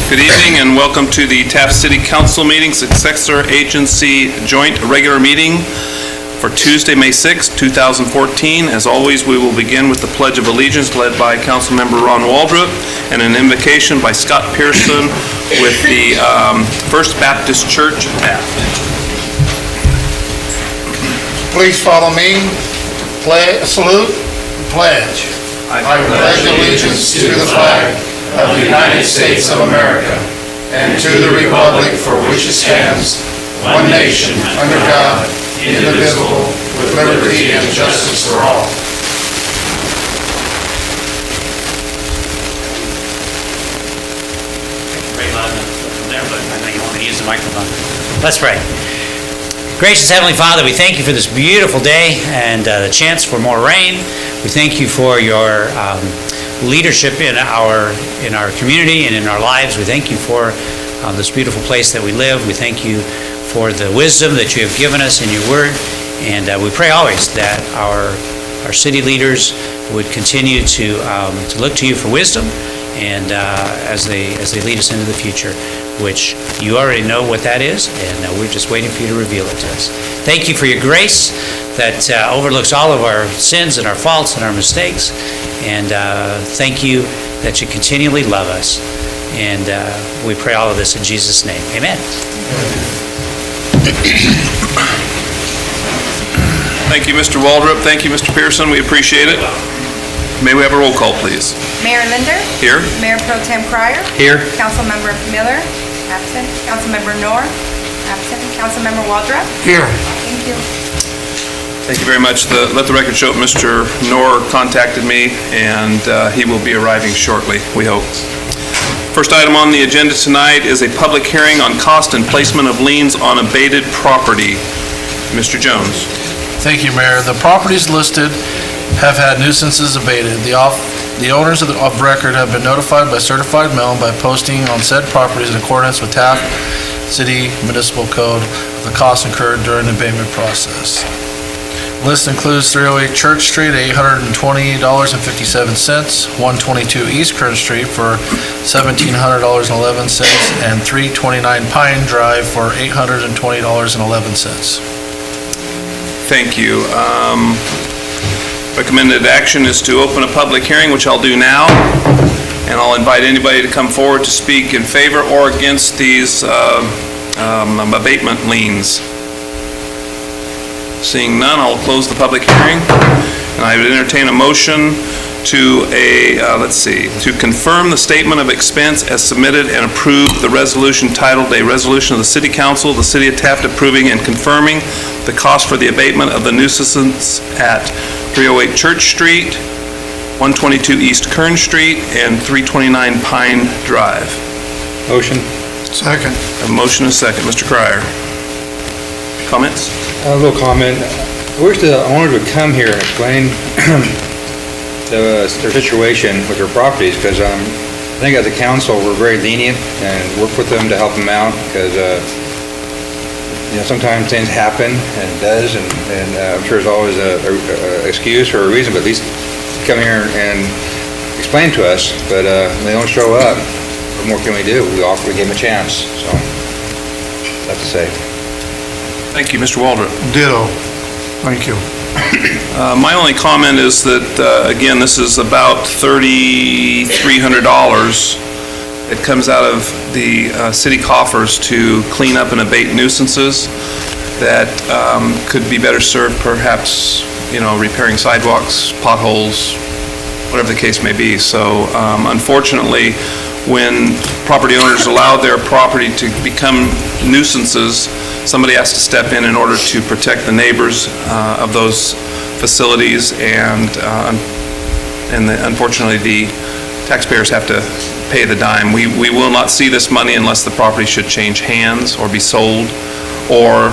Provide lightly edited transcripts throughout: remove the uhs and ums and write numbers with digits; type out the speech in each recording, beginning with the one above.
Good evening and welcome to the Taft City Council meeting, Successor Agency Joint Regular Meeting for Tuesday, May 6, 2014. As always, we will begin with the Pledge of Allegiance led by Councilmember Ron Waldrop and an invocation by Scott Pearson with the First Baptist Church of Taft. Please follow me. Salute. Pledge. I pledge allegiance to the flag of the United States of America and to the republic for which it stands, one nation, under God, indivisible, with liberty and justice for all. Very loud from there, but I know you want me to use the microphone. Let's pray. Gracious Heavenly Father, we thank you for this beautiful day and the chance for more rain. We thank you for your leadership in our community and in our lives. We thank you for this beautiful place that we live. We thank you for the wisdom that you have given us in your word. And we pray always that our city leaders would continue to look to you for wisdom and as they lead us into the future, which you already know what that is, and we're just waiting for you to reveal it to us. Thank you for your grace that overlooks all of our sins and our faults and our mistakes, and thank you that you continually love us, and we pray all of this in Jesus' name. Amen. Thank you, Mr. Waldrop. Thank you, Mr. Pearson. We appreciate it. May we have a roll call, please? Mayor Linder? Here. Mayor Pro Tem Cryer? Here. Councilmember Miller? Absent. Councilmember Knorr? Absent. Councilmember Waldrop? Here. Thank you. Thank you very much. Let the record show Mr. Knorr contacted me, and he will be arriving shortly, we hope. First item on the agenda tonight is a public hearing on cost and placement of liens on abated property. Mr. Jones. Thank you, Mayor. The properties listed have had nuisances abated. The owners of record have been notified by certified mail by posting on said properties in accordance with Taft City Municipal Code of the costs incurred during the abatement process. List includes 308 Church Street, $820.57, 122 East Kern Street for $1,700.11, and 329 Pine Drive for $820.11. Thank you. Recommended action is to open a public hearing, which I'll do now, and I'll invite anybody to come forward to speak in favor or against these abatement liens. Seeing none, I'll close the public hearing, and I would entertain a motion to to confirm the statement of expense as submitted and approve the resolution titled A Resolution of the City Council of the City of Taft approving and confirming the cost for the abatement of the nuisance at 308 Church Street, 122 East Kern Street, and 329 Pine Drive. Motion. Second. A motion and a second. Mr. Cryer. Comments? A little comment. I wish the owners would come here and explain their situation with their properties, because I think as a council, we're very lenient and work with them to help them out, because sometimes things happen, and it does, and I'm sure there's always a excuse or a reason, but at least come here and explain to us. But they don't show up. What more can we do? We give them a chance. So that's to say. Thank you, Mr. Waldrop. Ditto. Thank you. My only comment is that, again, this is about $3,300. It comes out of the city coffers to clean up and abate nuisances that could be better served, perhaps, repairing sidewalks, potholes, whatever the case may be. So, unfortunately, when property owners allow their property to become nuisances, somebody has to step in order to protect the neighbors of those facilities, and unfortunately the taxpayers have to pay the dime. We will not see this money unless the property should change hands or be sold, or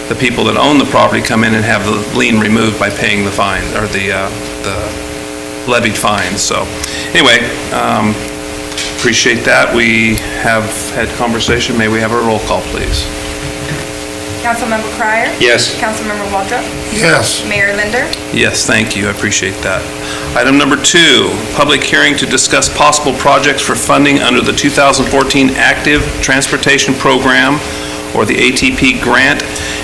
the people that own the property come in and have the lien removed by paying the fine, or the levied fine. So anyway, appreciate that. We have had conversation. May we have a roll call, please? Councilmember Cryer? Yes. Councilmember Waldrop? Yes. Mayor Linder? Yes, thank you, I appreciate that. Item number 2, public hearing to discuss possible projects for funding under the 2014 Active Transportation Program, or the ATP grant,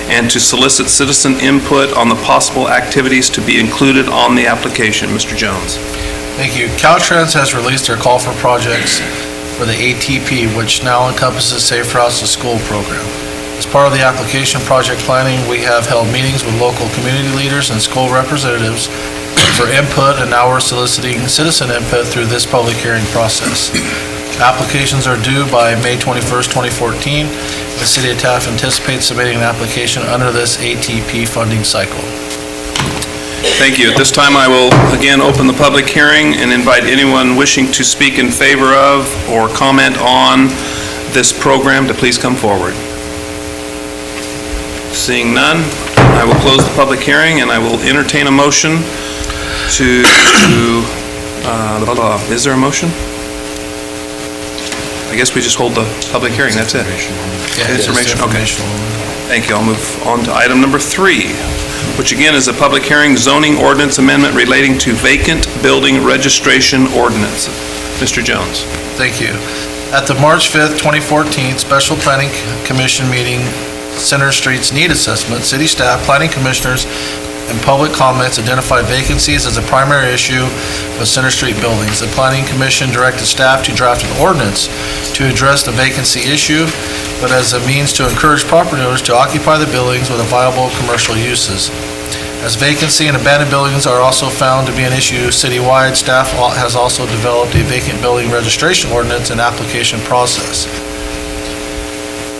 and to solicit citizen input on the possible activities to be included on the application. Mr. Jones. Thank you. Caltrans has released their call for projects for the ATP, which now encompasses Safe Routes to School program. As part of the application project planning, we have held meetings with local community leaders and school representatives for input, and now we're soliciting citizen input through this public hearing process. Applications are due by May 21st, 2014. The City of Taft anticipates submitting an application under this ATP funding cycle. Thank you. At this time, I will again open the public hearing and invite anyone wishing to speak in favor of or comment on this program to please come forward. Seeing none, I will close the public hearing and I will entertain a motion to, is there a motion? I guess we just hold the public hearing, that's it. Yeah, Information, okay. informational. Thank you. I'll move on to item number 3, which again is a public hearing zoning ordinance amendment relating to vacant building registration ordinance. Mr. Jones. Thank you. At the March 5th, 2014 Special Planning Commission meeting, Center Street's need assessment, city staff, planning commissioners, and public comments identified vacancies as a primary issue with Center Street buildings. The Planning Commission directed staff to draft an ordinance to address the vacancy issue, but as a means to encourage property owners to occupy the buildings with viable commercial uses. As vacancy and abandoned buildings are also found to be an issue citywide, staff has also developed a vacant building registration ordinance and application process.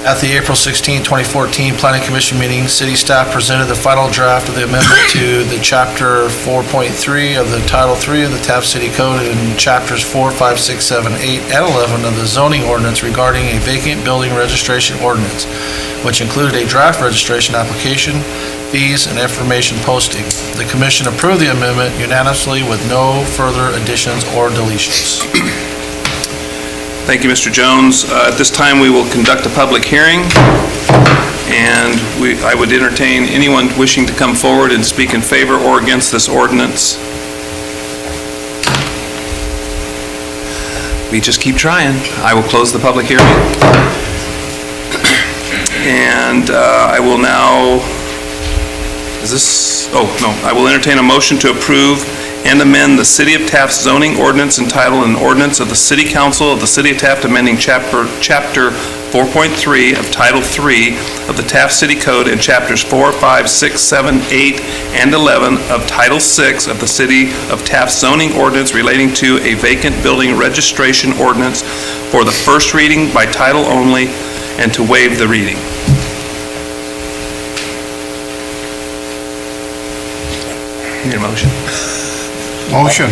At the April 16, 2014 Planning Commission meeting, city staff presented the final draft of the amendment to the Chapter 4.3 of the Title 3 of the Taft City Code and Chapters 4, 5, 6, 7, 8, and 11 of the zoning ordinance regarding a vacant building registration ordinance, which included a draft registration application, fees, and information posting. The commission approved the amendment unanimously with no further additions or deletions. Thank you, Mr. Jones. At this time, we will conduct a public hearing, and I would entertain anyone wishing to come forward and speak in favor or against this ordinance. We just keep trying. I will close the public hearing. And I will now, I will entertain a motion to approve and amend the City of Taft zoning ordinance entitled an ordinance of the City Council of the City of Taft amending Chapter 4.3 of Title 3 of the Taft City Code and Chapters 4, 5, 6, 7, 8, and 11 of Title 6 of the City of Taft zoning ordinance relating to a vacant building registration ordinance for the first reading by title only and to waive the reading. Need a motion? Motion.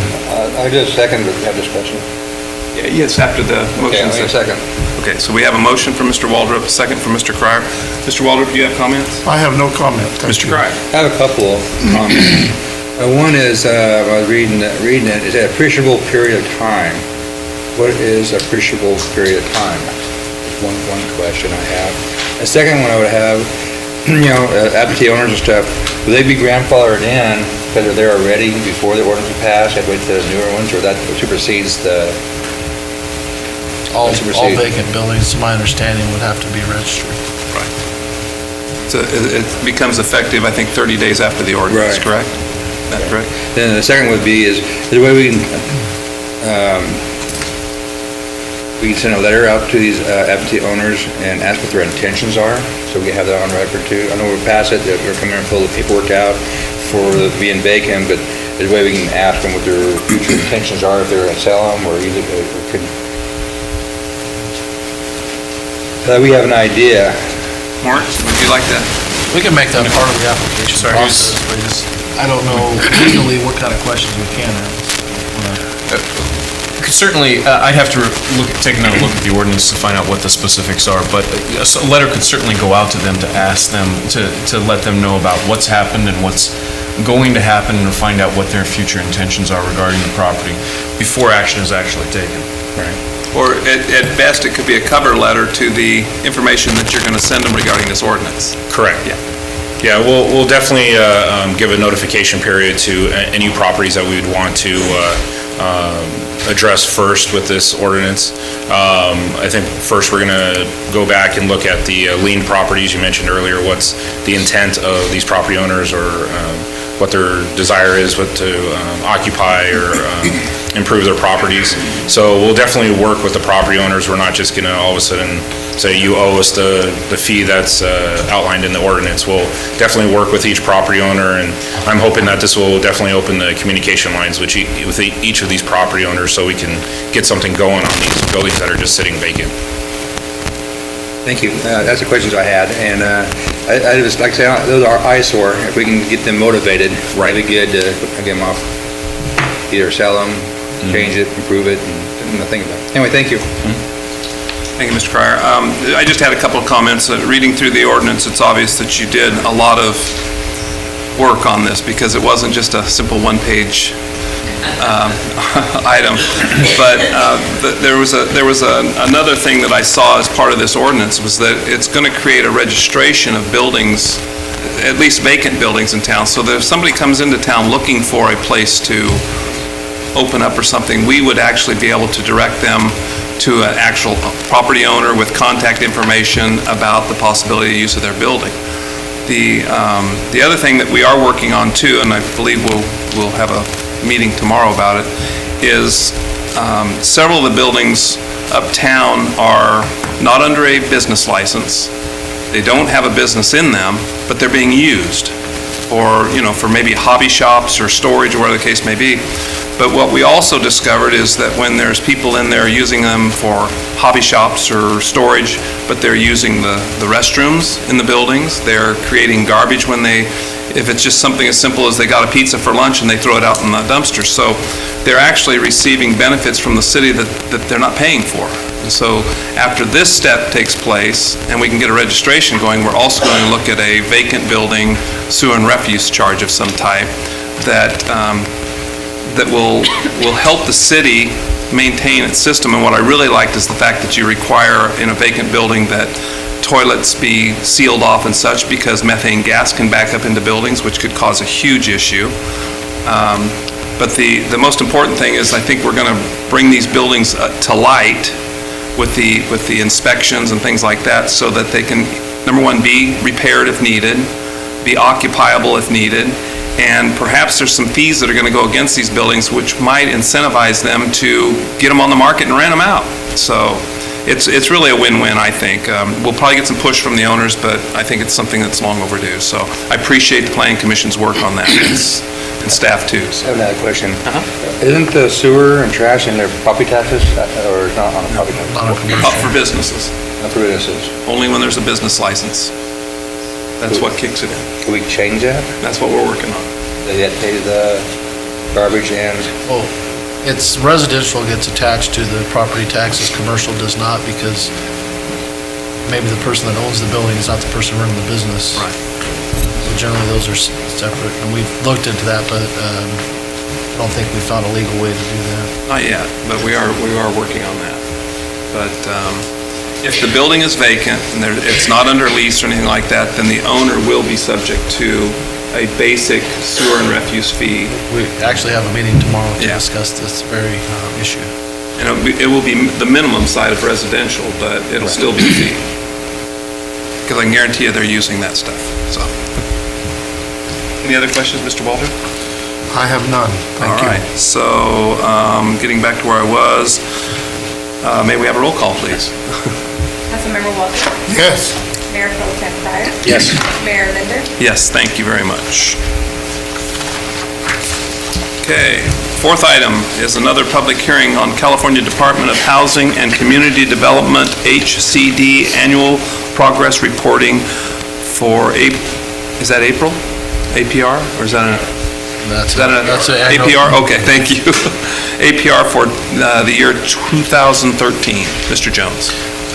I just second, but have discussion. Yes, after the Okay, motion. I'll make a second. Okay, so we have a motion from Mr. Waldrop, a second from Mr. Cryer. Mr. Waldrop, do you have comments? I have no comment. Thank Mr. you. Cryer? I have a couple comments. One is, I was reading it, is an appreciable period of time. What is appreciable period of time? One question I have. A second one I would have, absentee owners and stuff, will they be grandfathered in because they're there already before the ordinance was passed, have to wait till the newer ones, or that supersedes the... All vacant buildings, to my understanding, would have to be registered. Right. So it becomes effective, I think, 30 days after the ordinance, Right. correct? Is that correct? Then the second would be is the way we can send a letter out to these absentee owners and ask what their intentions are, so we can have that on record too. I know we're past it, that we're coming and fill the paperwork out for being vacant, but there's a way we can ask them what their future intentions are, if they're gonna sell them or either, we have an idea. Mark, would you like to? We can make that part of the application process, but I don't know legally what kind of questions we can ask. Certainly, I'd have to take another look at the ordinance to find out what the specifics are, but a letter could certainly go out to them to ask them, to let them know about what's happened and what's going to happen, and to find out what their future intentions are regarding the property before action is actually taken. Right. or at best, it could be a cover letter to the information that you're going to send them regarding this ordinance. Correct. Yeah. Yeah, we'll definitely give a notification period to any properties that we would want to address first with this ordinance. I think first we're going to go back and look at the lien properties you mentioned earlier. What's the intent of these property owners, or what their desire is, what to occupy or improve their properties. So we'll definitely work with the property owners. We're not just going to all of a sudden say you owe us the fee that's outlined in the ordinance. We'll definitely work with each property owner, and I'm hoping that this will definitely open the communication lines with each of these property owners so we can get something going on these buildings that are just sitting vacant. Thank you. That's the questions I had, and I just, like I say, those are eyesore. If we can get them motivated, really good to get them off. Either sell them, change it, improve it, and nothing about it. Anyway, thank you. Thank you, Mr. Cryer. I just had a couple of comments. Reading through the ordinance, it's obvious that you did a lot of work on this, because it wasn't just a simple one-page item. But there was another thing that I saw as part of this ordinance, was that it's going to create a registration of buildings, at least vacant buildings in town. So that if somebody comes into town looking for a place to open up or something, we would actually be able to direct them to an actual property owner with contact information about the possibility of use of their building. The other thing that we are working on too, and I believe we'll have a meeting tomorrow about it, is several of the buildings uptown are not under a business license. They don't have a business in them, but they're being used for maybe hobby shops or storage or whatever the case may be. But what we also discovered is that when there's people in there using them for hobby shops or storage, but they're using the restrooms in the buildings, they're creating garbage if it's just something as simple as they got a pizza for lunch and they throw it out in the dumpster. So they're actually receiving benefits from the city that they're not paying for. And so after this step takes place and we can get a registration going, we're also going to look at a vacant building sewer and refuse charge of some type that will help the city maintain its system. And what I really liked is the fact that you require in a vacant building that toilets be sealed off and such, because methane gas can back up into buildings, which could cause a huge issue. But the most important thing is, I think we're going to bring these buildings to light with the inspections and things like that, so that they can, number one, be repaired if needed, be occupiable if needed, and perhaps there's some fees that are going to go against these buildings which might incentivize them to get them on the market and rent them out. So it's really a win-win, I think. We'll probably get some push from the owners, but I think it's something that's long overdue. So I appreciate the Planning Commission's work on that, and staff too. I have another question. Isn't the sewer and trash in their property taxes, or not on the property taxes? Up for businesses, Not for businesses. only when there's a business license. That's what kicks it in. Can we change that? That's what we're working on. They have to pay the garbage and, Well, it's residential gets attached to the property taxes, commercial does not, because maybe the person that owns the building is not the person running the business. Right. So generally, those are separate, and we've looked into that, but I don't think we found a legal way to do that. Not yet, but we are working on that. But if the building is vacant and it's not under lease or anything like that, then the owner will be subject to a basic sewer and refuse fee. We actually have a meeting tomorrow to Yeah. discuss this very issue. And it will be the minimum side of residential, but it'll still be a fee. Because I can guarantee you they're using that stuff, so. Any other questions, Mr. Walter? I have none. Thank you. All right, so getting back to where I was, may we have a roll call, please? Councilmember Walter? Yes. Mayor Pro Tem Pryor? yes. Mayor Linder? Yes, thank you very much. Okay, fourth item is another public hearing on California Department of Housing and Community Development, HCD, Annual Progress Reporting for, is that April? APR, or is that That's an an annual- APR? Okay, thank you. APR for the year 2013. Mr. Jones.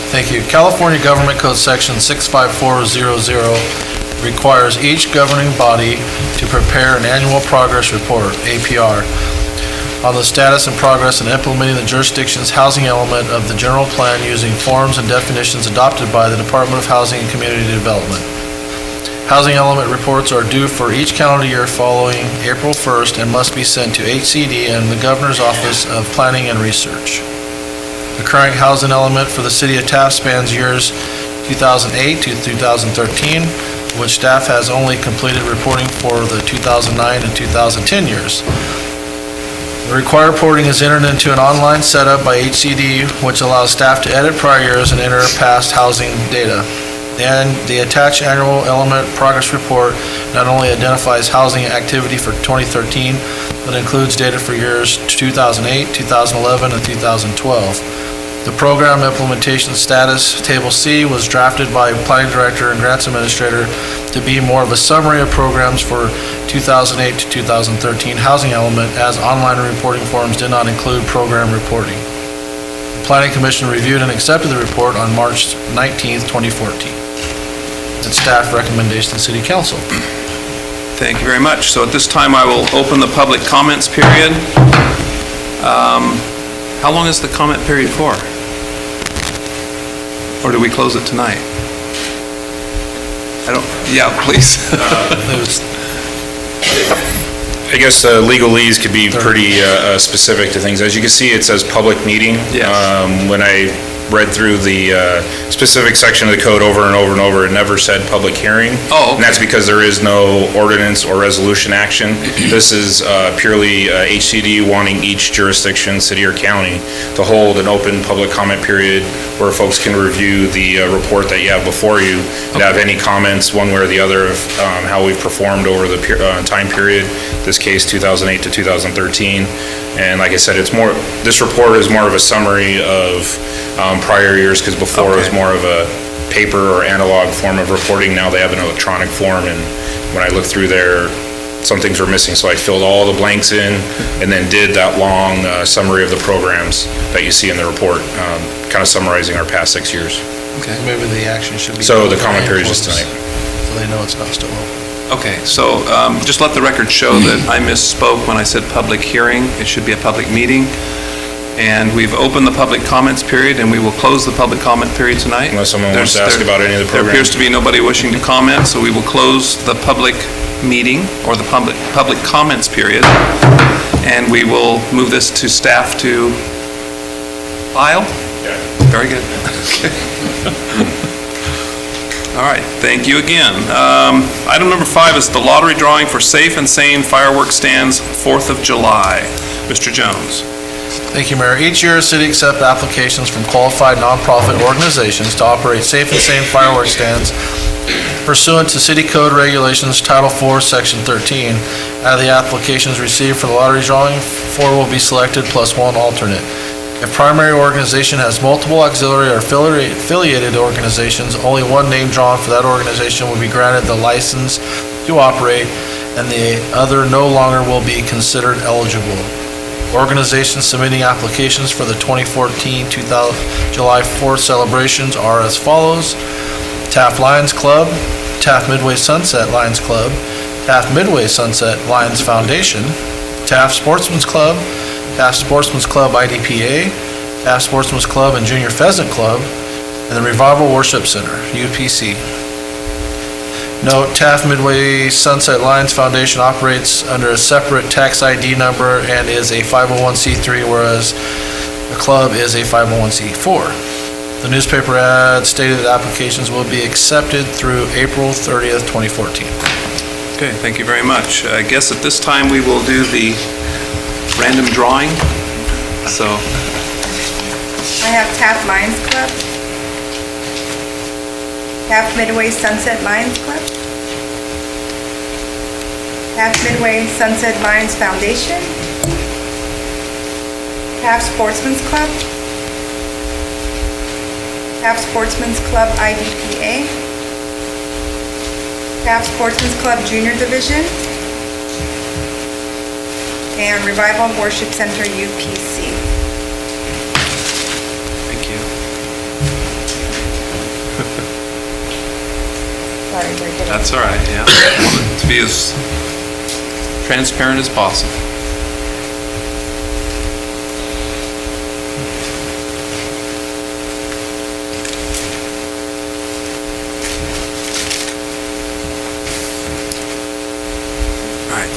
Thank you. California Government Code Section 65400 requires each governing body to prepare an annual progress report, APR, on the status and progress in implementing the jurisdiction's housing element of the general plan using forms and definitions adopted by the Department of Housing and Community Development. Housing element reports are due for each calendar year following April 1st and must be sent to HCD and the Governor's Office of Planning and Research. The current housing element for the city of Taft spans years 2008 to 2013, which staff has only completed reporting for the 2009 and 2010 years. The required reporting is entered into an online setup by HCD, which allows staff to edit prior years and enter past housing data. And the attached annual element progress report not only identifies housing activity for 2013, but includes data for years 2008, 2011, and 2012. The program implementation status, Table C, was drafted by Planning Director and Grants Administrator to be more of a summary of programs for 2008 to 2013 housing element, as online reporting forms did not include program reporting. The Planning Commission reviewed and accepted the report on March 19th, 2014. It's staff recommendation to City Council. Thank you very much. So at this time, I will open the public comments period. How long is the comment period for? Or do we close it tonight? Please. I guess legalese could be pretty specific to things. As you can see, it says public meeting. Yes. When I read through the specific section of the code over and over and over, it never said public hearing. Oh, okay. And that's because there is no ordinance or resolution action. This is purely HCD wanting each jurisdiction, city or county, to hold an open public comment period where folks can review the report that you have before you and have any comments one way or the other of how we've performed over the time period, this case 2008 to 2013. And like I said, this report is more of a summary of prior years, because before it was more of a paper or analog form of reporting. Now they have an electronic form, and when I looked through there, some things were missing, so I filled all the blanks in and then did that long summary of the programs that you see in the report, kind of summarizing our past 6 years. Okay. Maybe the action should be... So the comment period is just tonight. So they know it's not still open. Okay, so just let the record show that I misspoke when I said public hearing. It should be a public meeting. And we've opened the public comments period, and we will close the public comment period tonight. Unless someone wants to ask about any of the There programs. appears to be nobody wishing to comment, so we will close the public meeting, or the public comments period, and we will move this to staff to file? Yeah. Very good. Okay. All right, thank you again. Item number 5 is the lottery drawing for Safe and Sane Fireworks Stands, 4th of July. Mr. Jones. Thank you, Mayor. Each year, the city accepts applications from qualified nonprofit organizations to operate safe and sane fireworks stands pursuant to City Code Regulations, Title 4, Section 13. Out of the applications received for the lottery drawing, 4 will be selected plus 1 alternate. If primary organization has multiple auxiliary or affiliated organizations, only 1 name drawn for that organization will be granted the license to operate, and the other no longer will be considered eligible. Organizations submitting applications for the 2014 July 4th celebrations are as follows: Taft Lions Club, Taft Midway Sunset Lions Club, Taft Midway Sunset Lions Foundation, Taft Sportsman's Club, Taft Sportsman's Club IDPA, Taft Sportsman's Club and Junior Pheasant Club, and the Revival Worship Center, UPC. Note, Taft Midway Sunset Lions Foundation operates under a separate tax ID number and is a 501c3, whereas the club is a 501c4. The newspaper ad stated that applications will be accepted through April 30th, 2014. Okay, thank you very much. I guess at this time, we will do the random drawing. So, I have Taft Lions Club, Taft Midway Sunset Lions Club, Taft Midway Sunset Lions Foundation, Taft Sportsman's Club, Taft Sportsman's Club IDPA, Taft Sportsman's Club Junior Division, and Revival Worship Center UPC. thank you. Sorry, we're getting... That's all right, yeah. I want it to be as transparent as possible.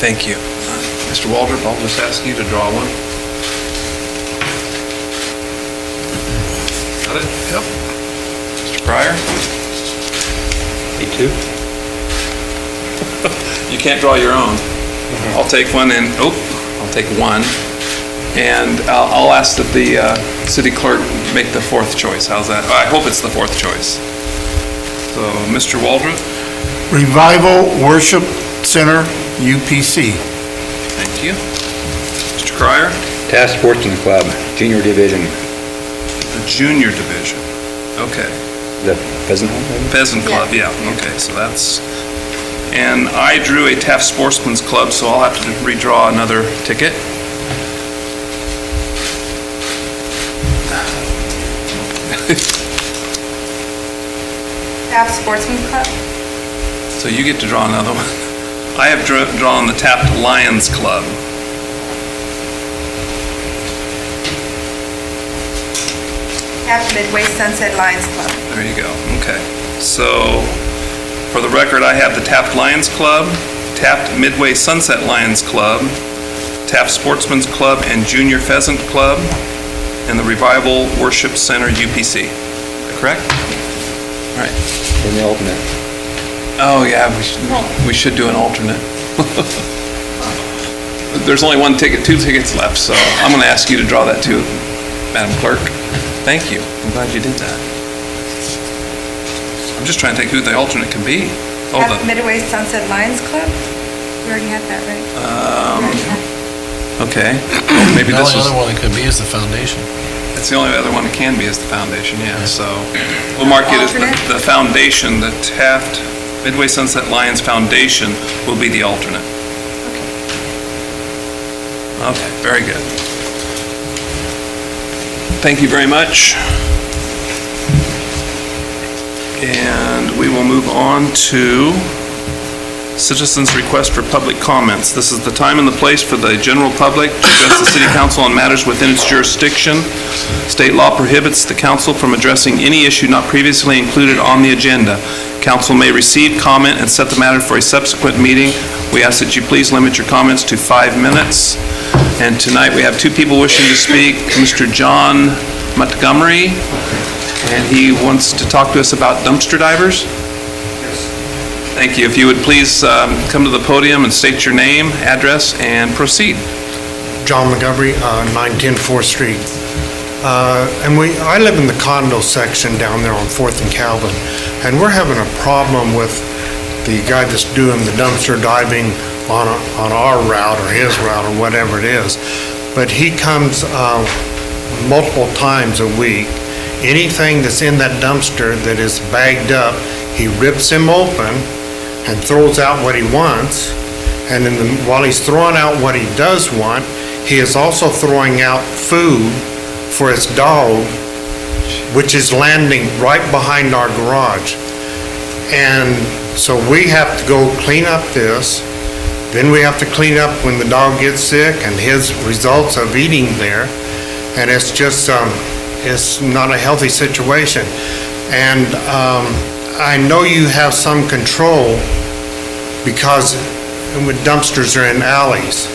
Thank you. Mr. Waldrop, I'll just ask you to draw one. Got it? Yep. Mr. Pryor? Me too? You can't draw your own. I'll take one and, I'll take one. And I'll ask that the city clerk make the fourth choice. How's that? I hope it's the fourth choice. So, Mr. Waldrop? Revival Worship Center, UPC. Thank you. Mr. Cryer? Taft Sportsman Club, Junior Division, The junior division. Okay. the Pheasant Hunt, maybe? Pheasant Club, yeah, okay, so that's, and I drew a Taft Sportsman's Club, so I'll have to redraw another ticket. Taft Sportsman Club. So you get to draw another one. I have drawn the Taft Lions Club. Taft Midway Sunset Lions Club. There you go, okay. So, for the record, I have the Taft Lions Club, Taft Midway Sunset Lions Club, Taft Sportsman's Club and Junior Pheasant Club, and the Revival Worship Center, UPC. Correct? All right. And the alternate. Oh, yeah, we should do an alternate. There's only two tickets left, so I'm going to ask you to draw that too, Madam Clerk. Thank you. I'm glad you did that. I'm just trying to think who the alternate can be. Oh, Taft Midway Sunset Lions Club. We already had that, right? okay. Well, maybe The this only was, other one it could be is the foundation. that's the only other one it can be is the foundation, yeah, so. We'll mark it as Alternate? the foundation, the Taft Midway Sunset Lions Foundation will be the alternate. Okay, very good. Thank you very much. And we will move on to citizens' request for public comments. This is the time and the place for the general public to address the city council on matters within its jurisdiction. State law prohibits the council from addressing any issue not previously included on the agenda. Council may receive comment and set the matter for a subsequent meeting. We ask that you please limit your comments to 5 minutes. And tonight, we have two people wishing to speak. Mr. John Montgomery, and he wants to talk to us about dumpster divers. Thank you. If you would please come to the podium and state your name, address, and proceed. John Montgomery, 910 4th Street. I live in the condo section down there on 4th and Calvin, and we're having a problem with the guy that's doing the dumpster diving on our route or his route or whatever it is. But he comes multiple times a week. Anything that's in that dumpster that is bagged up, he rips them open and throws out what he wants. And while he's throwing out what he does want, he is also throwing out food for his dog, which is landing right behind our garage. And so we have to go clean up this. Then we have to clean up when the dog gets sick and his results of eating there. And it's just, it's not a healthy situation. And I know you have some control because when dumpsters are in alleys.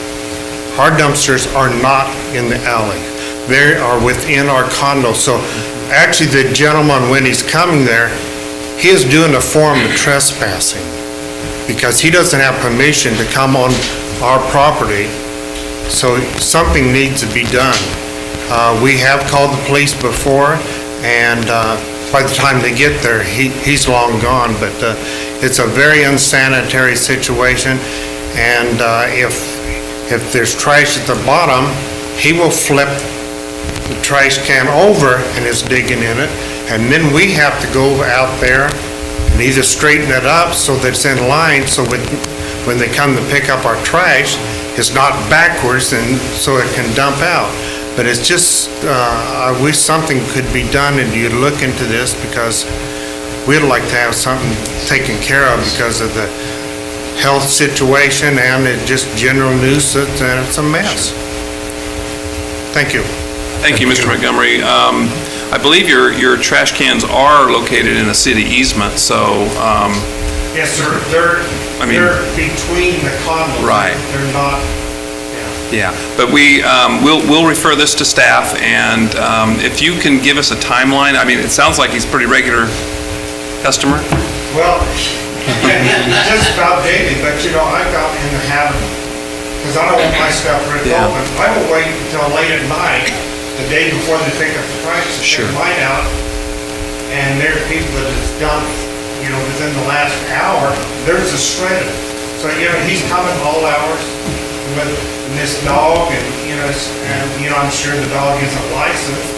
Our dumpsters are not in the alley. They are within our condo. So actually the gentleman, when he's coming there, he is doing a form of trespassing because he doesn't have permission to come on our property. So something needs to be done. We have called the police before, and by the time they get there, he's long gone. But it's a very unsanitary situation, and if there's trash at the bottom, he will flip the trash can over and is digging in it, and then we have to go out there and either straighten it up so that it's in line, so when they come to pick up our trash, it's not backwards, and so it can dump out. But it's just, I wish something could be done and you'd look into this, because we'd like to have something taken care of because of the health situation and it just general nuisance, and it's a mess. Thank you. Thank you, Mr. Montgomery. I believe your trash cans are located in a city easement, so Yes, sir. They're between the condos. Right. They're not, Yeah, but we'll refer this to staff, and if you can give us a timeline, I mean, it sounds like he's a pretty regular customer. well, just about daily, but I've gotten in the habit, because I don't want my stuff ripped Yeah. open. I will wait until late at night, the day before they pick up the trash, to Sure. take mine out. And there's people that has dumped, within the last hour, there's a shredder. So, he's coming all hours with this dog, and, I'm sure the dog isn't licensed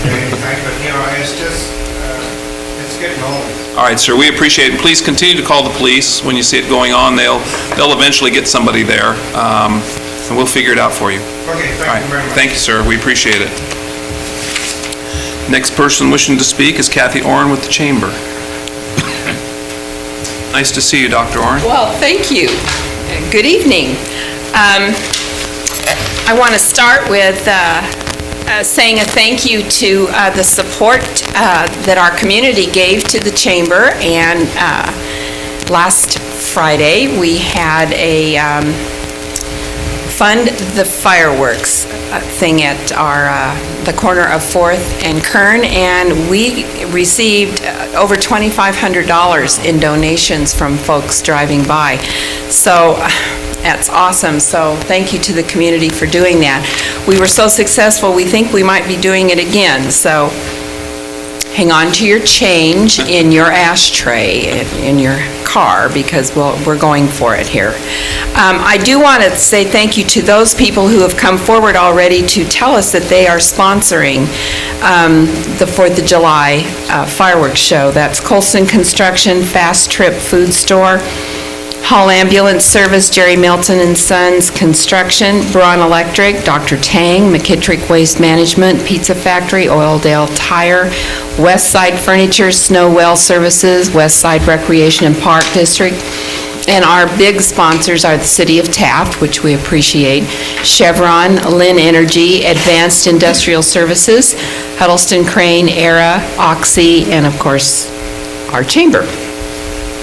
or anything, but, it's just, it's getting old. All right, sir, we appreciate it. Please continue to call the police when you see it going on. They'll eventually get somebody there, and we'll figure it out for you. Okay, All right, thank you very much. thank you, sir, we appreciate it. Next person wishing to speak is Kathy Oren with the Chamber. Nice to see you, Dr. Oren. Well, thank you. Good evening. I want to start with saying a thank you to the support that our community gave to the Chamber. And last Friday, we had a Fund the Fireworks thing at the corner of 4th and Kern, and we received over $2,500 in donations from folks driving by. So that's awesome. So thank you to the community for doing that. We were so successful, we think we might be doing it again. So hang on to your change in your ashtray, in your car, because we're going for it here. I do want to say thank you to those people who have come forward already to tell us that they are sponsoring the 4th of July fireworks show. That's Colson Construction, Fast Trip Food Store, Hall Ambulance Service, Jerry Milton and Sons Construction, Braun Electric, Dr. Tang, McKittrick Waste Management, Pizza Factory, Oildale Tire, West Side Furniture, Snow Well Services, West Side Recreation and Park District. And our big sponsors are the City of Taft, which we appreciate, Chevron, Lynn Energy, Advanced Industrial Services, Huddleston Crane, Era, Oxy, and of course, our Chamber.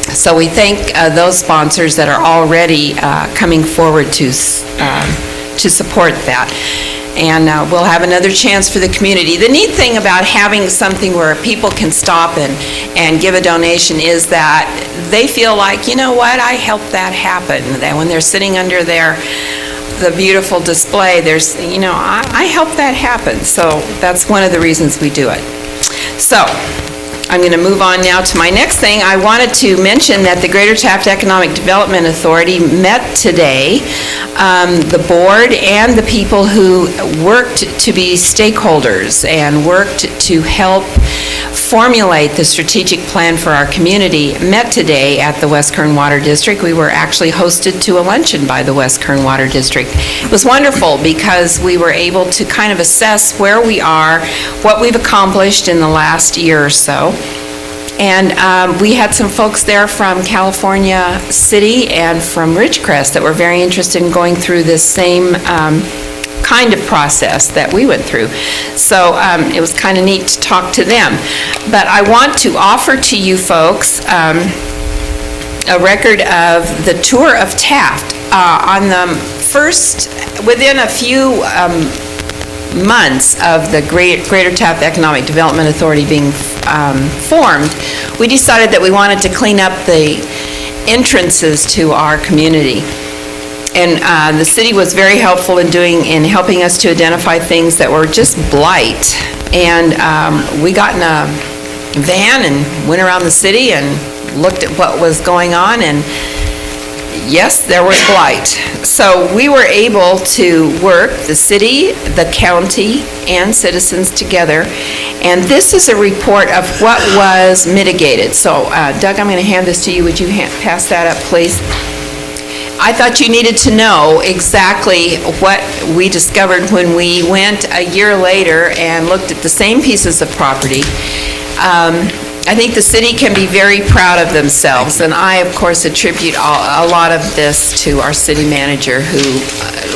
So we thank those sponsors that are already coming forward to support that. And we'll have another chance for the community. The neat thing about having something where people can stop and give a donation is that they feel like, you know what, I helped that happen. That when they're sitting under the beautiful display, there's, I helped that happen. So that's one of the reasons we do it. So I'm going to move on now to my next thing. I wanted to mention that the Greater Taft Economic Development Authority met today. The board and the people who worked to be stakeholders and worked to help formulate the strategic plan for our community met today at the West Kern Water District. We were actually hosted to a luncheon by the West Kern Water District. It was wonderful because we were able to kind of assess where we are, what we've accomplished in the last year or so. And we had some folks there from California City and from Ridgecrest that were very interested in going through this same kind of process that we went through. So it was kind of neat to talk to them. But I want to offer to you folks a record of the tour of Taft. On the first, within a few months of the Greater Taft Economic Development Authority being formed, we decided that we wanted to clean up the entrances to our community. And the city was very helpful in helping us to identify things that were just blight. And we got in a van and went around the city and looked at what was going on, and yes, there was blight. So we were able to work, the city, the county, and citizens together. And this is a report of what was mitigated. So Doug, I'm going to hand this to you. Would you pass that up, please? I thought you needed to know exactly what we discovered when we went a year later and looked at the same pieces of property. I think the city can be very proud of themselves, and I, of course, attribute a lot of this to our city manager, who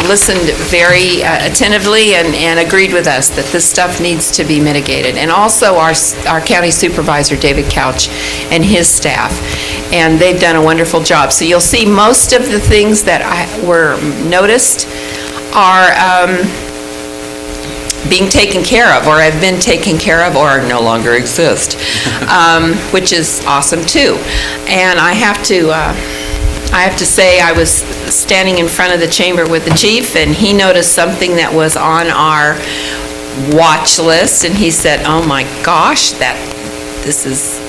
listened very attentively and agreed with us that this stuff needs to be mitigated. And also our county supervisor, David Couch, and his staff, and they've done a wonderful job. So you'll see most of the things that were noticed are being taken care of, or have been taken care of, or no longer exist, which is awesome too. And I have to say, I was standing in front of the chamber with the chief, and he noticed something that was on our watch list, and he said, "Oh my gosh, this is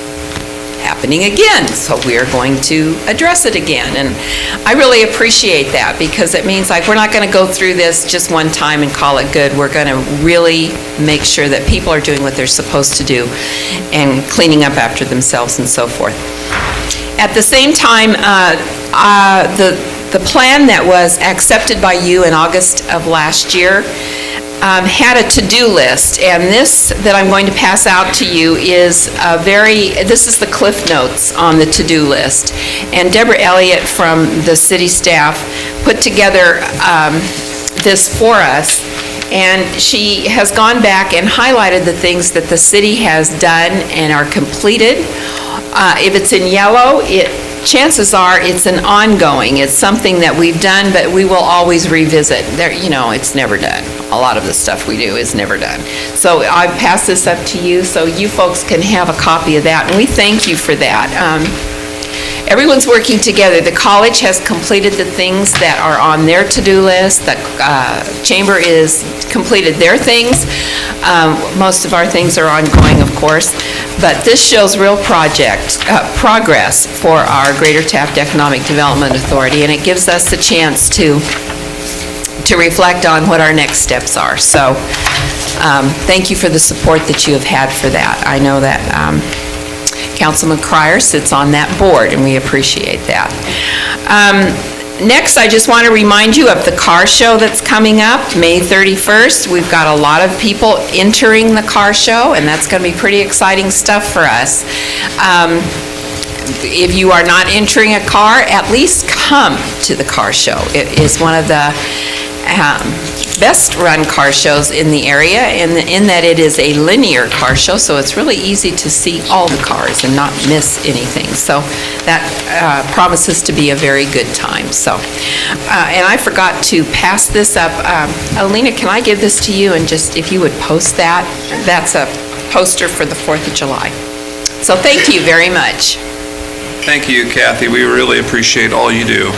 happening again, so we are going to address it again." And I really appreciate that, because it means like we're not going to go through this just one time and call it good. We're going to really make sure that people are doing what they're supposed to do and cleaning up after themselves and so forth. At the same time, the plan that was accepted by you in August of last year had a to-do list, and this that I'm going to pass out to you is this is the Cliff Notes on the to-do list. And Deborah Elliott from the city staff put together this for us, and she has gone back and highlighted the things that the city has done and are completed. If it's in yellow, chances are it's an ongoing. It's something that we've done, but we will always revisit. It's never done. A lot of the stuff we do is never done. So I pass this up to you so you folks can have a copy of that, and we thank you for that. Everyone's working together. The college has completed the things that are on their to-do list. The chamber is completed their things. Most of our things are ongoing, of course, but this shows real progress for our Greater Taft Economic Development Authority, and it gives us a chance to reflect on what our next steps are. So thank you for the support that you have had for that. I know that Councilman Cryer sits on that board, and we appreciate that. Next, I just want to remind you of the car show that's coming up, May 31st. We've got a lot of people entering the car show, and that's going to be pretty exciting stuff for us. If you are not entering a car, at least come to the car show. It is one of the best-run car shows in the area, in that it is a linear car show, so it's really easy to see all the cars and not miss anything. So that promises to be a very good time. So, and I forgot to pass this up. Alina, can I give this to you, and just if you would post that? That's a poster for the 4th of July. So thank you very much. Thank you, Kathy. We really appreciate all you do.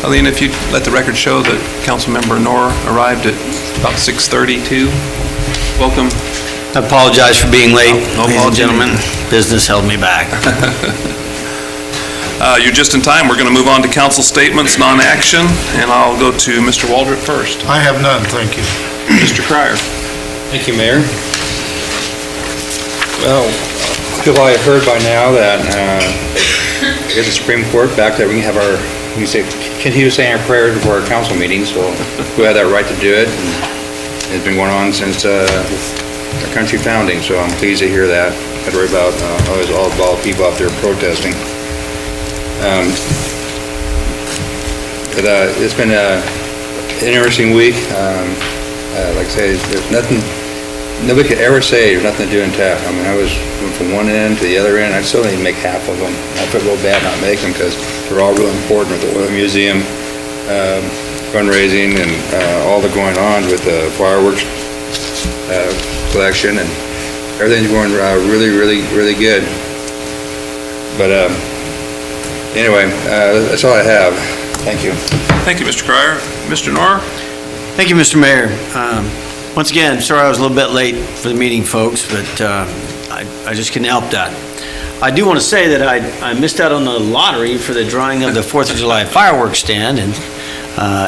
Alina, if you'd let the record show that Councilmember Knorr arrived at about 6:32. Welcome. I apologize for being late, No ladies and gentlemen. Business held me back. You're just in time. We're going to move on to council statements, non-action, and I'll go to Mr. Waldrop first. I have none, thank you. Mr. Cryer. Thank you, Mayor. Well, I feel I heard by now that I guess the Supreme Court back that we can have continue saying our prayers before our council meetings, so we have that right to do it. It's been going on since our country founding, so I'm pleased to hear that. I'd worry about all the people out there protesting. It's been an interesting week. Like I say, there's nothing, nobody could ever say there's nothing to do in Taft. I mean, I was from one end to the other end. I still didn't make half of them. I feel real bad not making them because they're all real important with the Oil Museum, fundraising, and all the going on with the fireworks collection, and everything's going really, really, really good. But anyway, that's all I have. Thank you. Thank you, Mr. Cryer. Mr. Knorr? Thank you, Mr. Mayor. Once again, sorry I was a little bit late for the meeting, folks, but I just couldn't help that. I do want to say that I missed out on the lottery for the drawing of the 4th of July fireworks stand, and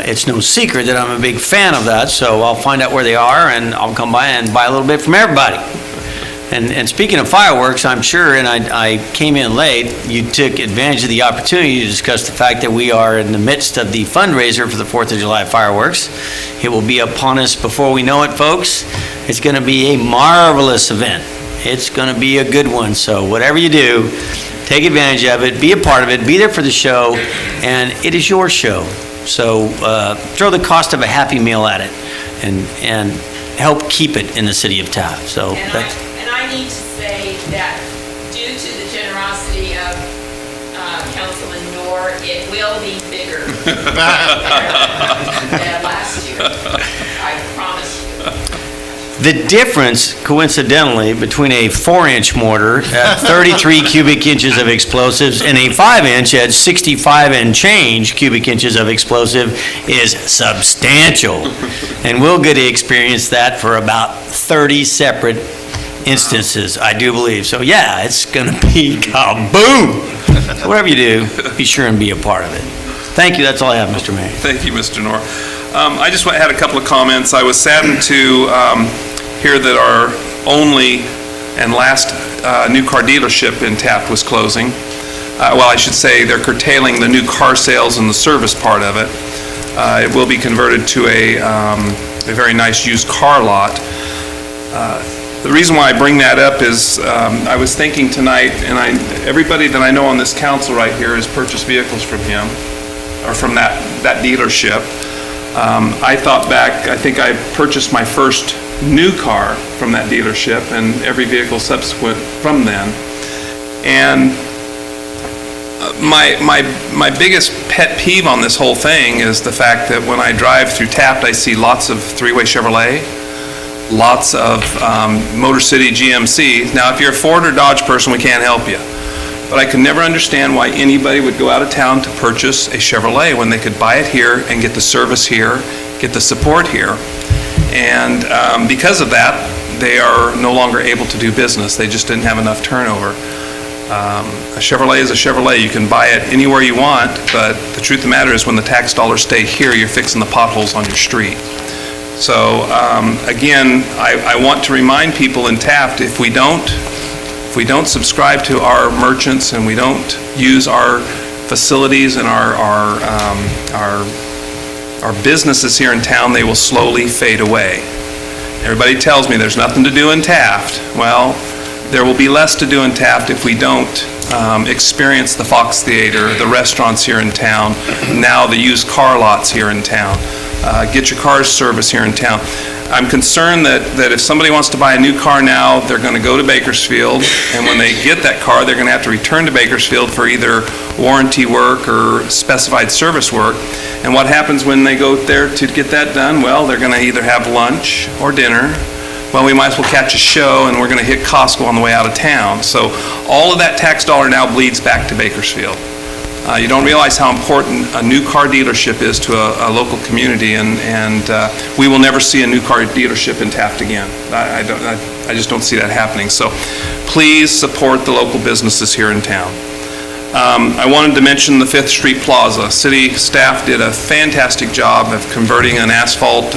it's no secret that I'm a big fan of that, so I'll find out where they are, and I'll come by and buy a little bit from everybody. And speaking of fireworks, I'm sure, and I came in late, you took advantage of the opportunity to discuss the fact that we are in the midst of the fundraiser for the 4th of July fireworks. It will be upon us before we know it, folks. It's going to be a marvelous event. It's going to be a good one. So whatever you do, take advantage of it, be a part of it, be there for the show, and it is your show. So throw the cost of a Happy Meal at it and help keep it in the city of Taft. So that's... And I need to say that due to the generosity of Councilman Noor, it will be bigger than last year. I promise you. The difference, coincidentally, between a 4-inch mortar at 33 cubic inches of explosives and a 5-inch at 65 and change cubic inches of explosive is substantial. And we'll get to experience that for about 30 separate instances, I do believe. So yeah, it's going to be kaboom. So whatever you do, be sure and be a part of it. Thank you. That's all I have, Mr. Mayor. Thank you, Mr. Noor. I just had a couple of comments. I was saddened to hear that our only and last new car dealership in Taft was closing. Well, I should say they're curtailing the new car sales and the service part of it. It will be converted to a very nice used car lot. The reason why I bring that up is I was thinking tonight, and everybody that I know on this council right here has purchased vehicles from him, or from that dealership. I thought back, I think I purchased my first new car from that dealership and every vehicle subsequent from then. And my biggest pet peeve on this whole thing is the fact that when I drive through Taft, I see lots of three-way Chevrolet, lots of Motor City GMC. Now, if you're a Ford or Dodge person, we can't help you. But I can never understand why anybody would go out of town to purchase a Chevrolet when they could buy it here and get the service here, get the support here. And because of that, they are no longer able to do business. They just didn't have enough turnover. A Chevrolet is a Chevrolet. You can buy it anywhere you want, but the truth of the matter is when the tax dollars stay here, you're fixing the potholes on your street. So again, I want to remind people in Taft, if we don't subscribe to our merchants and we don't use our facilities and our businesses here in town, they will slowly fade away. Everybody tells me there's nothing to do in Taft. Well, there will be less to do in Taft if we don't experience the Fox Theater, the restaurants here in town, now the used car lots here in town. Get your cars serviced here in town. I'm concerned that if somebody wants to buy a new car now, they're going to go to Bakersfield, and when they get that car, they're going to have to return to Bakersfield for either warranty work or specified service work. And what happens when they go there to get that done? Well, they're going to either have lunch or dinner. Well, we might as well catch a show, and we're going to hit Costco on the way out of town. So all of that tax dollar now bleeds back to Bakersfield. You don't realize how important a new car dealership is to a local community, and we will never see a new car dealership in Taft again. I just don't see that happening. So please support the local businesses here in town. I wanted to mention the 5th Street Plaza. City staff did a fantastic job of converting an asphalt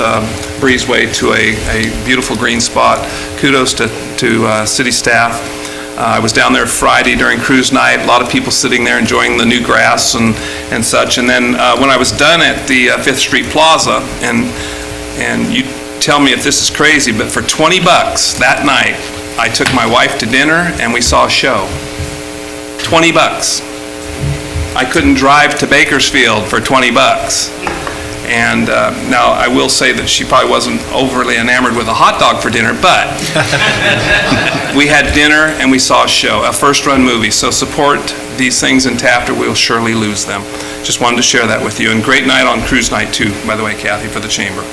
breezeway to a beautiful green spot. Kudos to city staff. I was down there Friday during cruise night, a lot of people sitting there enjoying the new grass and such. And then when I was done at the 5th Street Plaza, and you tell me if this is crazy, but for $20 that night, I took my wife to dinner and we saw a show. $20. I couldn't drive to Bakersfield for $20. And now I will say that she probably wasn't overly enamored with a hot dog for dinner, but we had dinner and we saw a show, a first-run movie. So support these things in Taft or we'll surely lose them. Just wanted to share that with you. And great night on cruise night too, by the way, Kathy, for the chamber.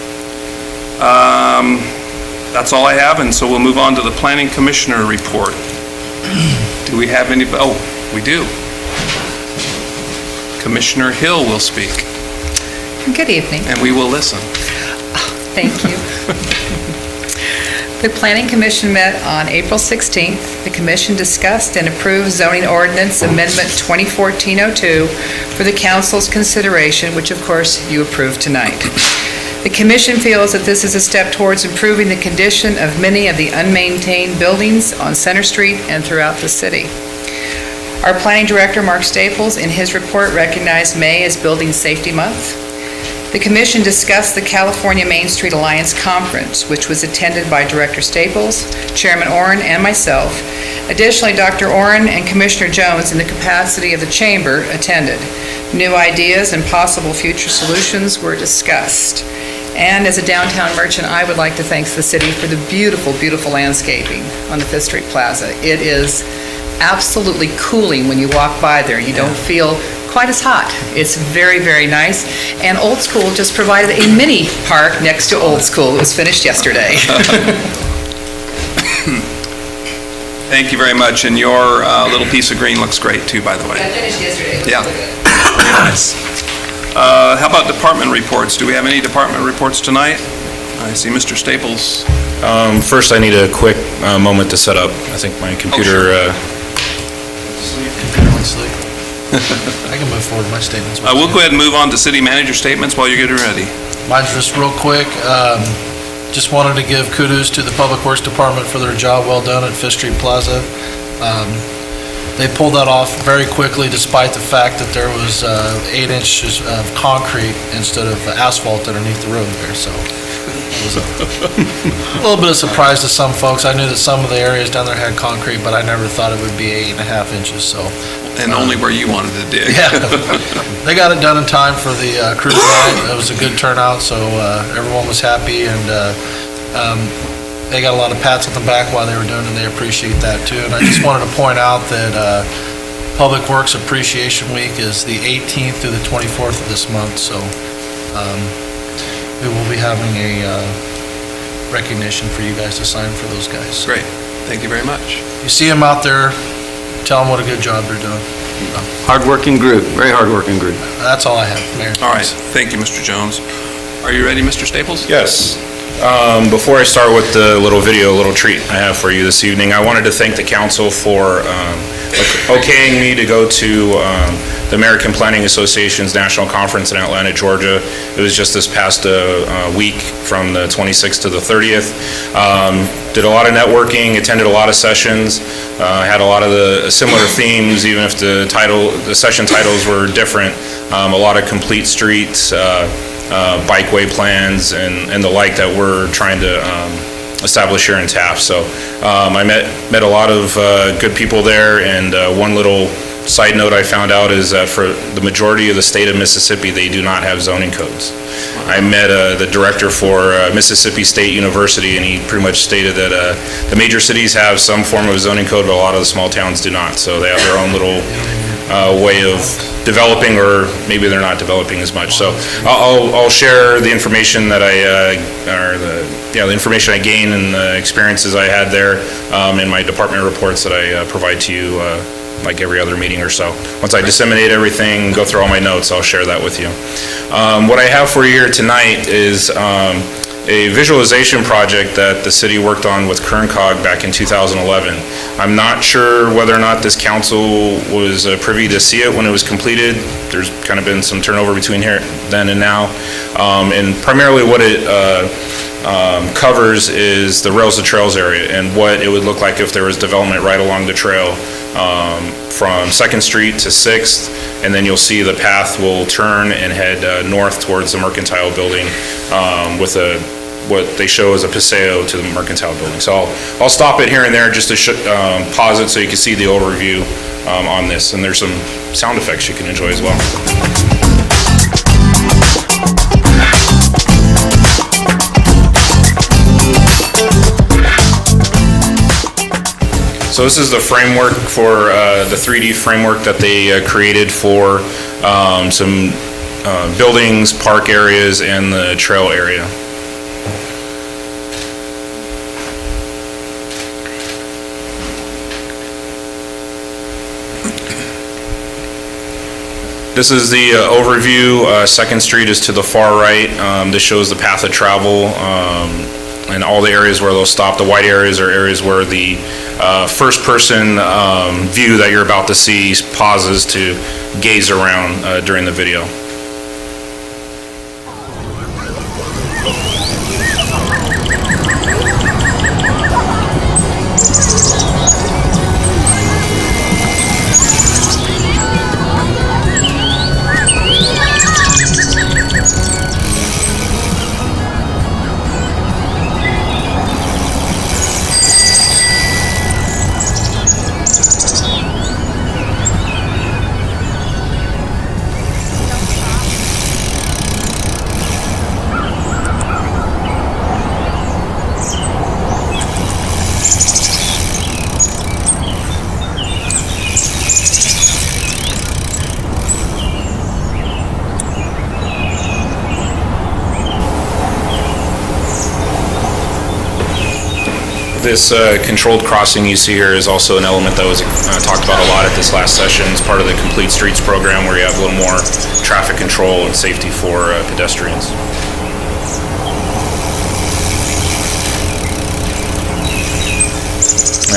That's all I have, and so we'll move on to the Planning Commissioner report. Do we have any? Oh, we do. Commissioner Hill will speak. Good evening. And we will listen. Thank you. The Planning Commission met on April 16th. The commission discussed and approved zoning ordinance amendment 2014-02 for the council's consideration, which of course you approved tonight. The commission feels that this is a step towards improving the condition of many of the unmaintained buildings on Center Street and throughout the city. Our planning director, Mark Staples, in his report recognized May as Building Safety Month. The commission discussed the California Main Street Alliance Conference, which was attended by Director Staples, Chairman Oren, and myself. Additionally, Dr. Oren and Commissioner Jones, in the capacity of the chamber, attended. New ideas and possible future solutions were discussed. And as a downtown merchant, I would like to thank the city for the beautiful, beautiful landscaping on the Fifth Street Plaza. It is absolutely cooling when you walk by there. You don't feel quite as hot. It's very, very nice. And Old School just provided a mini park next to Old School. It was finished yesterday. Thank you very much, and your little piece of green looks great too, by the way. I finished yesterday. It was Yeah. really good. Very nice. How about department reports? Do we have any department reports tonight? I see Mr. Staples. First, I need a quick moment to set up. I think my computer, Sleep. I can move forward with my statements. We'll go ahead and move on to city manager statements while you're getting ready. Mine's just real quick. Just wanted to give kudos to the Public Works Department for their job well done at Fifth Street Plaza. They pulled that off very quickly despite the fact that there was 8 inches of concrete instead of asphalt underneath the road there, so it was a little bit of surprise to some folks. I knew that some of the areas down there had concrete, but I never thought it would be 8.5 inches, so. And only where you wanted to dig. Yeah, they got it done in time for the cruise night. It was a good turnout, so everyone was happy, and they got a lot of pats on the back while they were doing it, and they appreciate that too. And I just wanted to point out that Public Works Appreciation Week is the 18th through the 24th of this month, so we will be having a recognition for you guys to sign for those guys. Great. Thank you very much. You see them out there, tell them what a good job they're doing. Hardworking group, very hardworking group. That's all I have, Mayor. All right. Thank you, Mr. Jones. Are you ready, Mr. Staples? yes. Before I start with the little video, a little treat I have for you this evening, I wanted to thank the council for okaying me to go to the American Planning Association's National Conference in Atlanta, Georgia. It was just this past week from the 26th to the 30th. Did a lot of networking, attended a lot of sessions, had a lot of the similar themes, even if the session titles were different. A lot of complete streets, bikeway plans, and the like that we're trying to establish here in Taft. So I met a lot of good people there, and one little side note I found out is that for the majority of the state of Mississippi, they do not have zoning codes. I met the director for Mississippi State University, and he pretty much stated that the major cities have some form of zoning code, but a lot of the small towns do not. So they have their own little way of developing, or maybe they're not developing as much. So I'll share the information that the information I gained and the experiences I had there in my department reports that I provide to you like every other meeting or so. Once I disseminate everything, go through all my notes, I'll share that with you. What I have for you here tonight is a visualization project that the city worked on with KernCog back in 2011. I'm not sure whether or not this council was privy to see it when it was completed. There's kind of been some turnover between here then and now. And primarily what it covers is the Rails to Trails area and what it would look like if there was development right along the trail from 2nd Street to 6th, and then you'll see the path will turn and head north towards the Mercantile Building with what they show as a paseo to the Mercantile Building. So I'll stop it here and there just to pause it so you can see the overview on this, and there's some sound effects you can enjoy as well. So this is the framework for the 3D framework that they created for some buildings, park areas, and the trail area. This is the overview. 2nd Street is to the far right. This shows the path of travel and all the areas where they'll stop. The white areas are areas where the first-person view that you're about to see pauses to gaze around during the video. This controlled crossing you see here is also an element that was talked about a lot at this last session. It's part of the Complete Streets program where you have a little more traffic control and safety for pedestrians.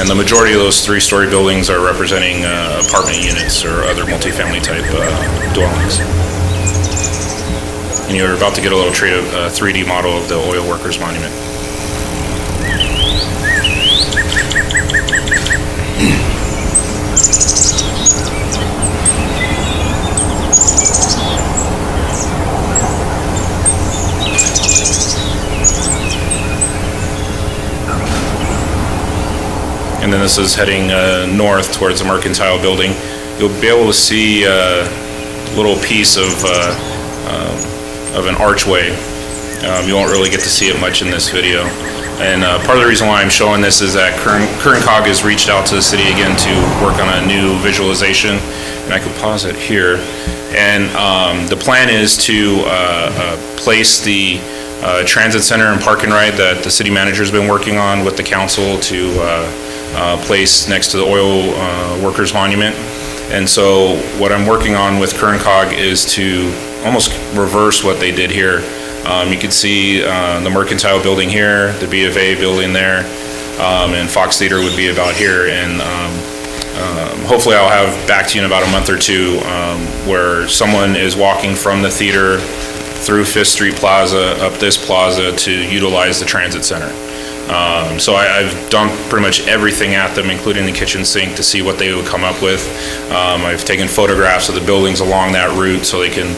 And the majority of those three-story buildings are representing apartment units or other multifamily type dwellings. And you're about to get a little 3D model of the oil workers monument. And then this is heading north towards the Mercantile Building. You'll be able to see a little piece of an archway. You won't really get to see it much in this video. And part of the reason why I'm showing this is that KernCog has reached out to the city again to work on a new visualization. And I could pause it here. And the plan is to place the transit center and park and ride that the city manager's been working on with the council to place next to the oil workers monument. And so what I'm working on with KernCog is to almost reverse what they did here. You can see the Mercantile Building here, the B of A building there, and Fox Theater would be about here. And hopefully I'll have back to you in about a month or two where someone is walking from the theater through Fifth Street Plaza, up this plaza to utilize the transit center. So I've dumped pretty much everything at them, including the kitchen sink, to see what they would come up with. I've taken photographs of the buildings along that route so they can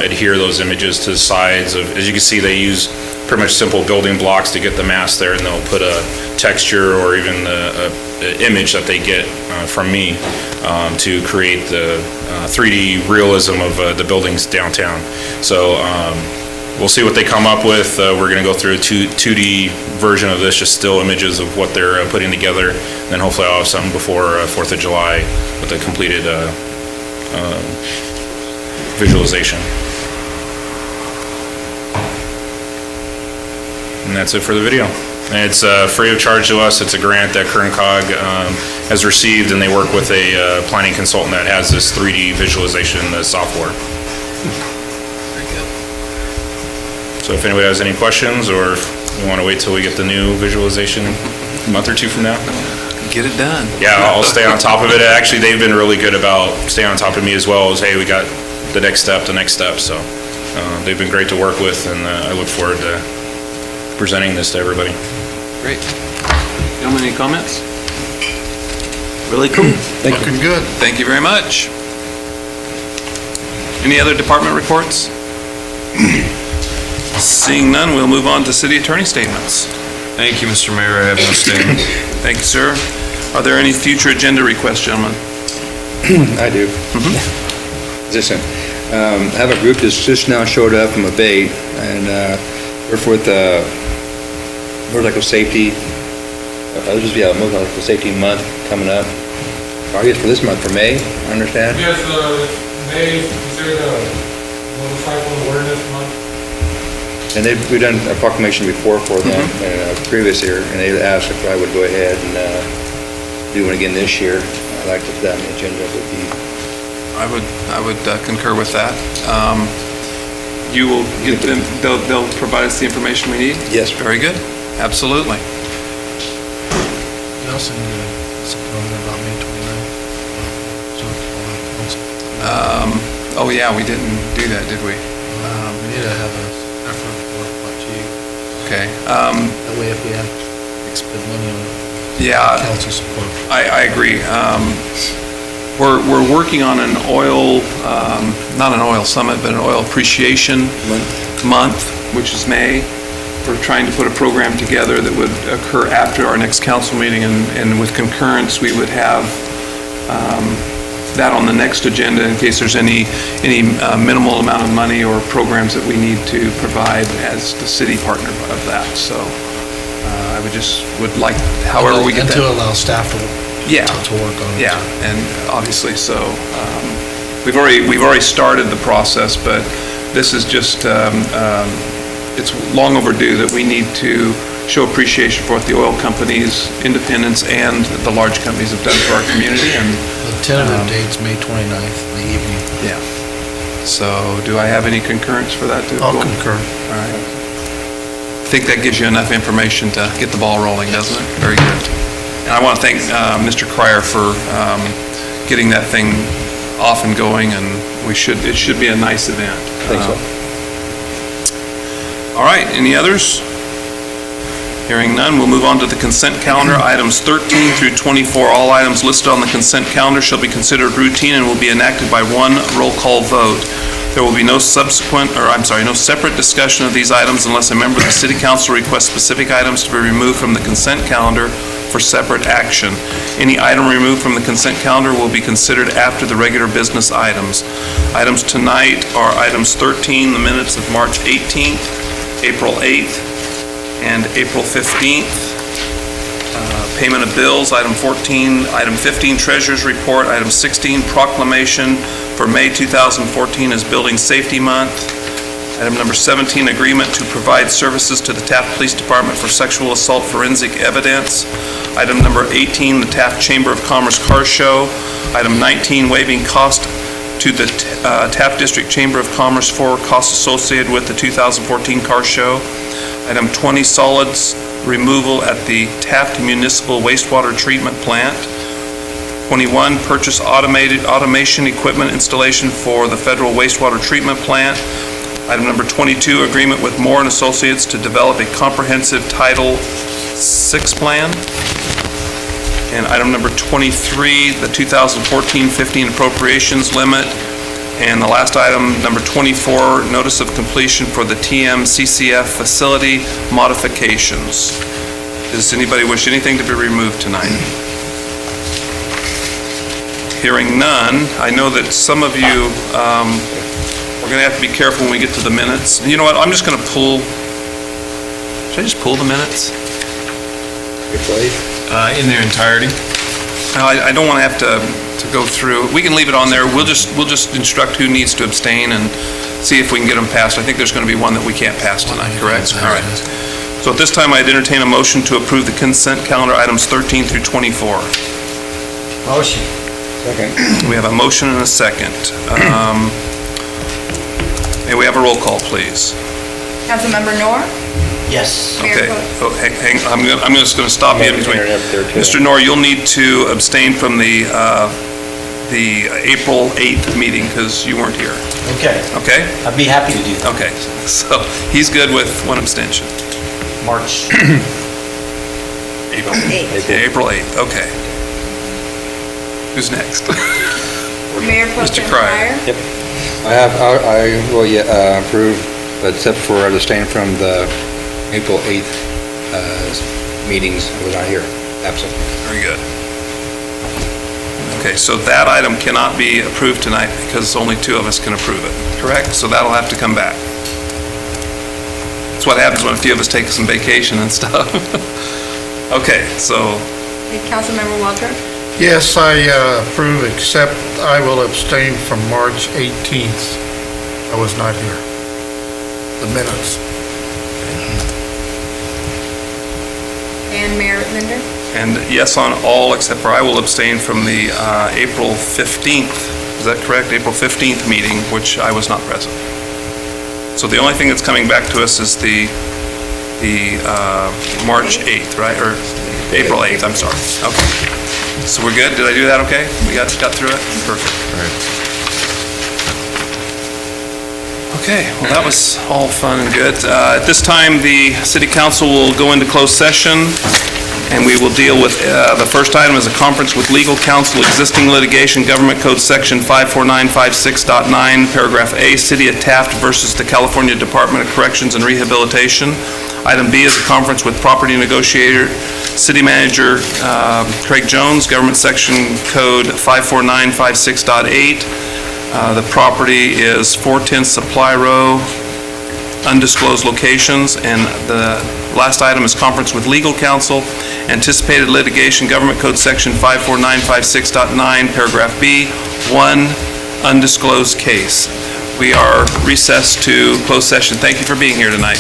adhere those images to the sides. As you can see, they use pretty much simple building blocks to get the mass there, and they'll put a texture or even the image that they get from me to create the 3D realism of the buildings downtown. So we'll see what they come up with. We're going to go through a 2D version of this, just still images of what they're putting together. And then hopefully I'll have something before 4th of July with a completed visualization. And that's it for the video. And it's free of charge to us. It's a grant that KernCog has received, and they work with a planning consultant that has this 3D visualization software. So if anybody has any questions, or if you want to wait till we get the new visualization a month or two from now? Get it done. Yeah, I'll stay on top of it. Actually, they've been really good about staying on top of me as well as, hey, we got the next step. So they've been great to work with, and I look forward to presenting this to everybody. Great. Gentlemen, any comments? Really cool. Looking good. Thank you very much. Any other department reports? Seeing none, we'll move on to city attorney statements. Thank you, Mr. Mayor. I have no statement. Thank you, sir. Are there any future agenda requests, gentlemen? I do. Listen, I have a group that's just now showed up from Abate, and we're with motorcycle safety. This is motorcycle safety month coming up. I guess for this month, for May, I understand. Yes, May is considered a motorcycle awareness month. And we've done a proclamation before for them previous year, and they asked if I would go ahead and do one again this year. I'd like to put that on the agenda. Would be. I would concur with that. You will get them, they'll provide us the information we need? Yes. Very good. Absolutely. You also need to something on there about May 29th. Oh, yeah, we didn't do that, did we? We need to have an effort report about you. Okay. That way if we have expend money on Yeah, council support. I agree. We're working on an oil, not an oil summit, but an oil appreciation month, which is May. We're trying to put a program together that would occur after our next council meeting, and with concurrence, we would have that on the next agenda in case there's any minimal amount of money or programs that we need to provide as the city partner of that. So I would like, however we get that. And to allow staff to work on it. Yeah, and obviously, so we've already started the process, but this is just, it's long overdue that we need to show appreciation for what the oil companies, independents, and the large companies have done for our community, and The tentative date's May 29th, the evening. yeah. So, do I have any concurrence for that? I'll concur. All right. I think that gives you enough information to get the ball rolling, doesn't it? Very good. And I want to thank Mr. Cryer for getting that thing off and going, and it should be a nice event. Think so. All right, any others? Hearing none, we'll move on to the consent calendar. Items 13 through 24, all items listed on the consent calendar shall be considered routine and will be enacted by one roll call vote. There will be no separate discussion of these items unless a member of the city council requests specific items to be removed from the consent calendar for separate action. Any item removed from the consent calendar will be considered after the regular business items. Items tonight are items 13, the minutes of March 18th, April 8th, and April 15th. Payment of bills, item 14. Item 15, Treasurer's Report. Item 16, Proclamation for May 2014 as Building Safety Month. Item number 17, Agreement to provide services to the Taft Police Department for sexual assault forensic evidence. Item number 18, the Taft Chamber of Commerce Car Show. Item 19, waiving cost to the Taft District Chamber of Commerce for costs associated with the 2014 car show. Item 20, solids removal at the Taft Municipal Wastewater Treatment Plant. 21, purchase automation equipment installation for the Federal Wastewater Treatment Plant. Item number 22, agreement with Moore and Associates to develop a comprehensive Title VI plan. And item number 23, the 2014-15 appropriations limit. And the last item, number 24, notice of completion for the TMCCF facility modifications. Does anybody wish anything to be removed tonight? Hearing none, I know that some of you, we're going to have to be careful when we get to the minutes. You know what, I'm just going to pull, should I just pull the minutes? Good place. In their entirety? I don't want to have to go through. We can leave it on there. We'll just instruct who needs to abstain and see if we can get them passed. I think there's going to be one that we can't pass tonight, correct? All right. So at this time, I'd entertain a motion to approve the consent calendar items 13 through 24. Motion. Second. We have a motion and a second. May we have a roll call, please? Councilmember Noor? Yes. Okay. Oh, hang, I'm just going to stop you in between. Internet there, too. Mr. Noor, you'll need to abstain from the April 8th meeting because you weren't here. Okay. Okay? I'd be happy to do that. Okay. So he's good with one abstention. March. April 8th, okay. Who's next? Mayor Pro Mr. Tem Cryer. Cryer? I will approve, except for abstain from the April 8th meetings. I was not here, absent. Very good. Okay, so that item cannot be approved tonight because only two of us can approve it, correct? So that'll have to come back. That's what happens when a few of us take some vacation and stuff. Okay, so, Okay, Councilmember Waldrop? Yes, I approve, except I will abstain from March 18th. I was not here. The minutes. And Mayor Linder? and yes on all except for I will abstain from the April 15th, is that correct? April 15th meeting, which I was not present. So the only thing that's coming back to us is the March 8th, right? Or April 8th, I'm sorry. Okay. So we're good? Did I do that okay? We got through it? Perfect. All right. Okay, well, that was all fun and good. At this time, the city council will go into closed session, and we will deal with, the first item is a conference with legal counsel, existing litigation, Government Code Section 54956.9, Paragraph A, City of Taft versus the California Department of Corrections and Rehabilitation. Item B is a conference with property negotiator, City Manager Craig Jones, Government Section Code 54956.8. The property is 410 Supply Row, undisclosed locations, and the last item is conference with legal counsel, anticipated litigation, Government Code Section 54956.9, Paragraph B, 1 undisclosed case. We are recessed to closed session. Thank you for being here tonight.